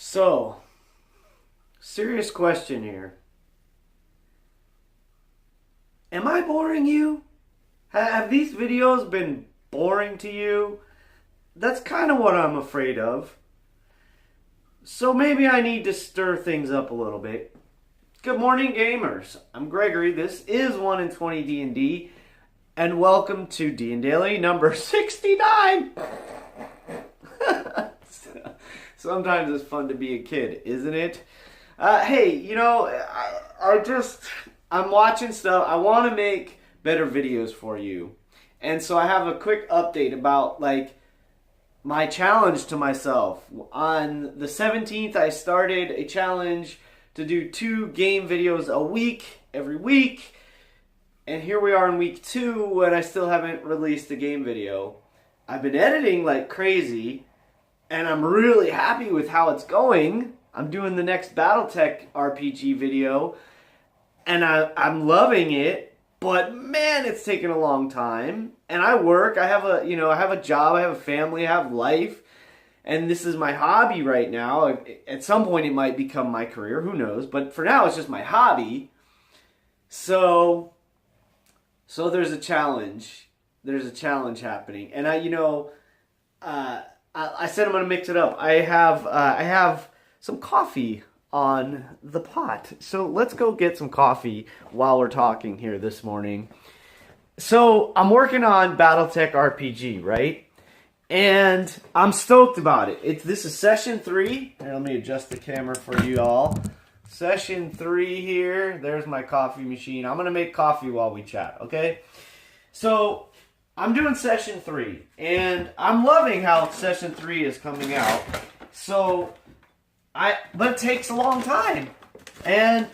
So, serious question here. Am I boring you? Have these videos been boring to you? That's kind of what I'm afraid of. So maybe I need to stir things up a little bit. Good morning, gamers. I'm Gregory. This is 1 in 20 D&D. And welcome to DnDaily number 69. Sometimes it's fun to be a kid, isn't it? Hey, you know, I'm watching stuff. I want to make better videos for you. And so I have a quick update about, my challenge to myself. On the 17th, I started a challenge to do 2 game videos a week, every week. And here we are in week 2, and I still haven't released a game video. I've been editing like crazy, and I'm really happy with how it's going. I'm doing the next Battletech RPG video, and I'm loving it. But man, it's taken a long time. And I work. I have a job. I have a family. I have life, and this is my hobby right now. At some point, it might become my career. Who knows? But for now, it's just my hobby. So there's a challenge. There's a challenge happening, and I said I'm gonna mix it up. I have some coffee on the pot, so let's go get some coffee while we're talking here this morning. So I'm working on Battletech RPG, right? And I'm stoked about it. This is session 3. Here, let me adjust the camera for you all. Session 3 here. There's my coffee machine. I'm gonna make coffee while we chat, okay? So I'm doing session 3, and I'm loving how session 3 is coming out. But it takes a long time, and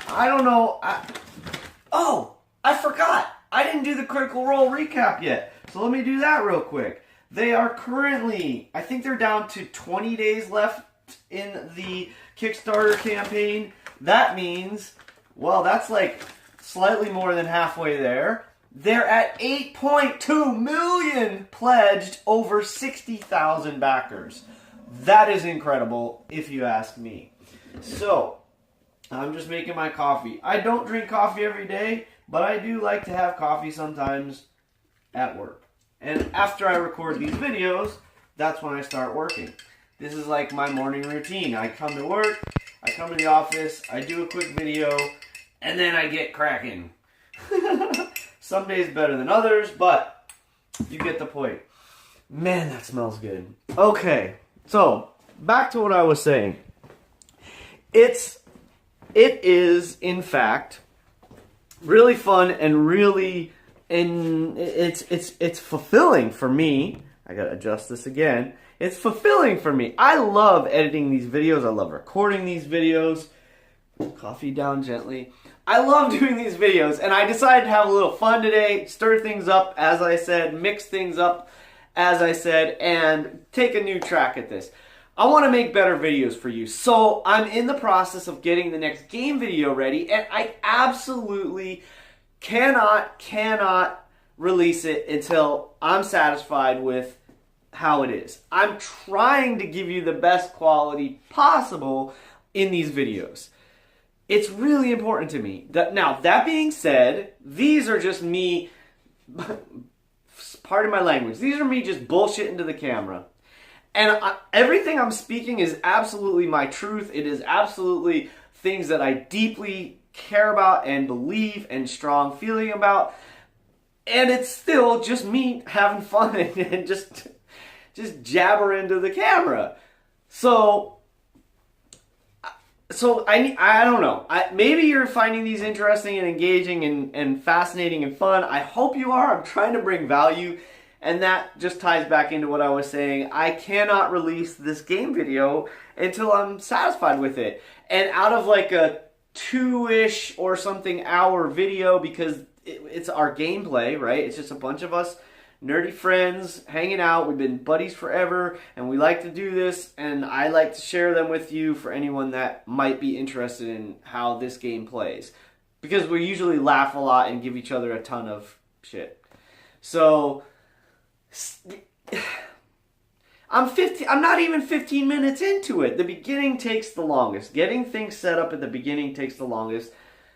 I don't know. I forgot. I didn't do the Critical Role recap yet, so let me do that real quick. They are currently, I think they're down to 20 days left in the Kickstarter campaign. That means, well, that's like slightly more than halfway there. They're at 8.2 million pledged, over 60,000 backers. That is incredible, if you ask me. So, I'm just making my coffee. I don't drink coffee every day, but I do like to have coffee sometimes at work. And after I record these videos, that's when I start working. This is like my morning routine. I come to work, I come to the office, I do a quick video, and then I get cracking. Some days better than others, but you get the point. Man, that smells good. Okay, so back to what I was saying. It is, in fact, really fun and it's fulfilling for me. I gotta adjust this again. It's fulfilling for me. I love editing these videos. I love recording these videos. Coffee down gently. I love doing these videos, and I decided to have a little fun today, stir things up, as I said, mix things up, as I said, and take a new track at this. I want to make better videos for you, so I'm in the process of getting the next game video ready, and I absolutely cannot release it until I'm satisfied with how it is. I'm trying to give you the best quality possible in these videos. It's really important to me. Now, that being said, these are just me, pardon my language, these are me just bullshitting to the camera. And everything I'm speaking is absolutely my truth. It is absolutely things that I deeply care about and believe and strong feeling about. And it's still just me having fun and just jabber into the camera. So I don't know. Maybe you're finding these interesting and engaging and fascinating and fun. I hope you are. I'm trying to bring value. And that just ties back into what I was saying. I cannot release this game video until I'm satisfied with it. And out of like a 2-ish or something hour video, because it's our gameplay, right? It's just a bunch of us nerdy friends hanging out. We've been buddies forever, and we like to do this, and I like to share them with you for anyone that might be interested in how this game plays. Because we usually laugh a lot and give each other a ton of shit. So I'm not even 15 minutes into it. The beginning takes the longest. Getting things set up at the beginning takes the longest.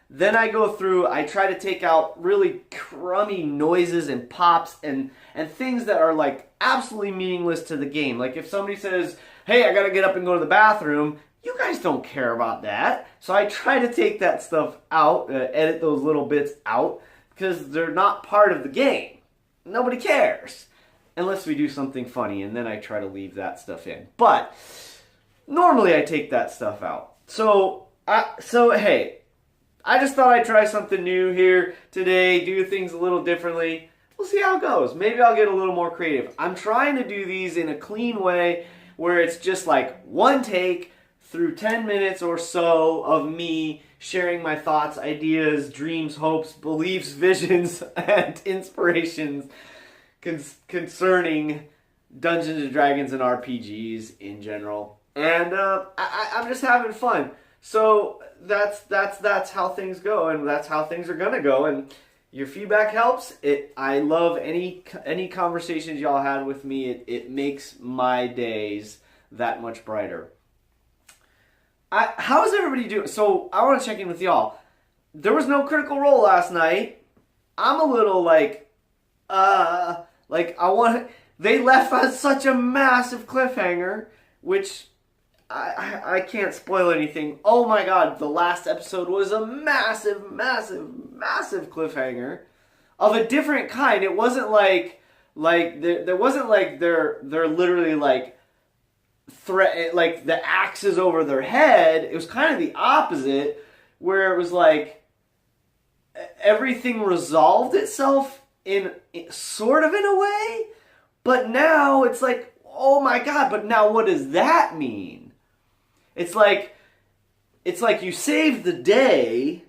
Then I go through, I try to take out really crummy noises and pops and things that are like absolutely meaningless to the game. Like if somebody says, hey, I gotta get up and go to the bathroom, you guys don't care about that. So I try to take that stuff out, edit those little bits out, because they're not part of the game. Nobody cares. Unless we do something funny, and then I try to leave that stuff in. But normally I take that stuff out. So hey, I just thought I'd try something new here today, do things a little differently. We'll see how it goes. Maybe I'll get a little more creative. I'm trying to do these in a clean way where it's just like one take through 10 minutes or so of me sharing my thoughts, ideas, dreams, hopes, beliefs, visions, and inspirations concerning Dungeons and Dragons and RPGs in general. And I'm just having fun. So that's how things go, and that's how things are gonna go. And your feedback helps. I love any conversations y'all had with me. It makes my days that much brighter. How is everybody doing? So I want to check in with y'all. There was no Critical Role last night. I'm a little they left on such a massive cliffhanger, which I can't spoil anything. Oh my god, the last episode was a massive, massive, massive cliffhanger of a different kind. It wasn't there wasn't like they're literally like threat, like the axe is over their head. It was kind of the opposite, where it was like everything resolved itself in sort of in a way, but now it's like, oh my god, but now what does that mean? It's like you saved the day,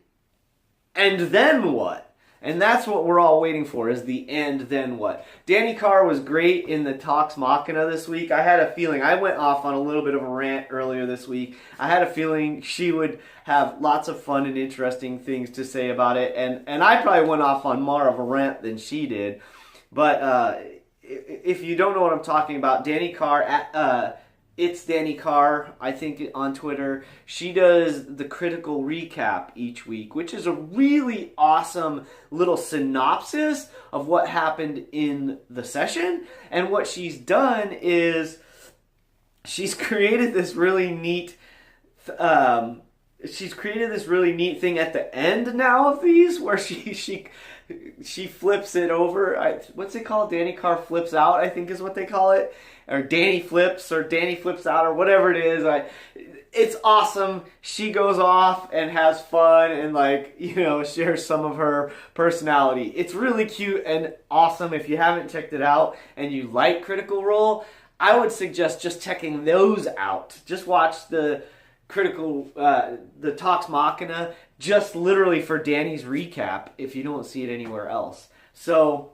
and then what? And that's what we're all waiting for, is the end, then what? Danny Carr was great in the Talks Machina this week. I had a feeling, I went off on a little bit of a rant earlier this week. I had a feeling she would have lots of fun and interesting things to say about it. And I probably went off on more of a rant than she did. But if you don't know what I'm talking about, Danny Carr, it's Danny Carr, I think, on Twitter. She does the Critical Recap each week, which is a really awesome little synopsis of what happened in the session. And what she's done is she's created this really neat thing at the end now of these, where she flips it over. What's it called? Danny Carr flips out, I think is what they call it. Or Danny flips out, or whatever it is. It's awesome. She goes off and has fun and shares some of her personality. It's really cute and awesome. If you haven't checked it out and you like Critical Role, I would suggest just checking those out. Just watch the the Talks Machina, just literally for Danny's recap if you don't see it anywhere else. So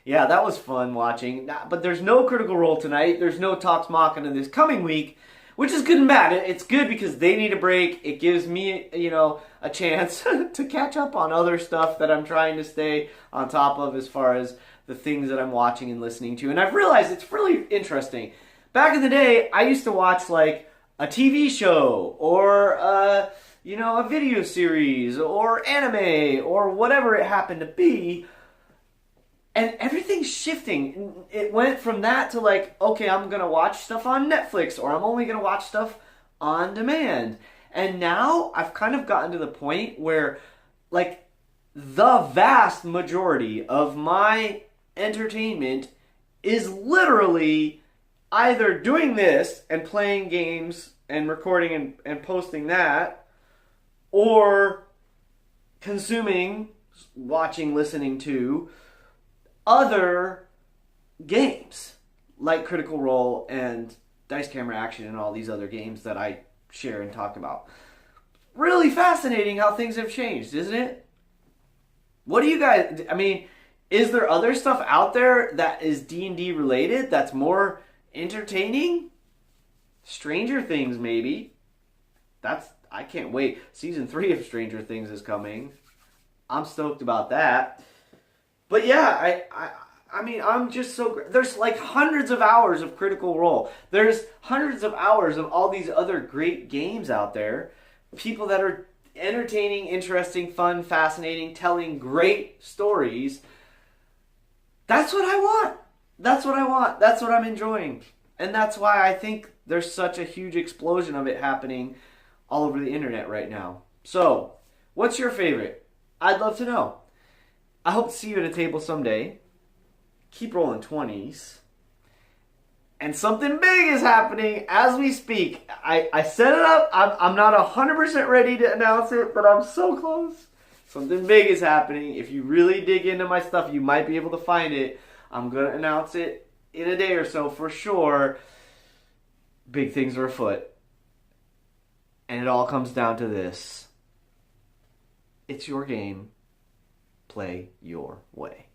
yeah, that was fun watching. But there's no Critical Role tonight. There's no Talks Machina this coming week, which is good and bad. It's good because they need a break. It gives me, a chance to catch up on other stuff that I'm trying to stay on top of as far as the things that I'm watching and listening to. And I've realized it's really interesting. Back in the day, I used to watch like a TV show or a video series or anime or whatever it happened to be. And everything's shifting. It went from that to like, okay, I'm going to watch stuff on Netflix, or I'm only going to watch stuff on demand. And now I've kind of gotten to the point where like the vast majority of my entertainment is literally either doing this and playing games and recording and posting that, or consuming, watching, listening to other games like Critical Role and Dice Camera Action and all these other games that I share and talk about. Really fascinating how things have changed, isn't it? What do you guys, is there other stuff out there that is D&D related that's more entertaining? Stranger Things, maybe. I can't wait. Season 3 of Stranger Things is coming. I'm stoked about that. But yeah, I mean, I'm just so... There's like hundreds of hours of Critical Role. There's hundreds of hours of all these other great games out there. People that are entertaining, interesting, fun, fascinating, telling great stories. That's what I want. That's what I want. That's what I'm enjoying. And that's why I think there's such a huge explosion of it happening all over the internet right now. So, what's your favorite? I'd love to know. I hope to see you at a table someday. Keep rolling 20s. And something big is happening as we speak. I set it up. I'm not 100% ready to announce it, but I'm so close. Something big is happening. If you really dig into my stuff, you might be able to find it. I'm going to announce it in a day or so for sure. Big things are afoot. And it all comes down to this. It's your game. Play your way.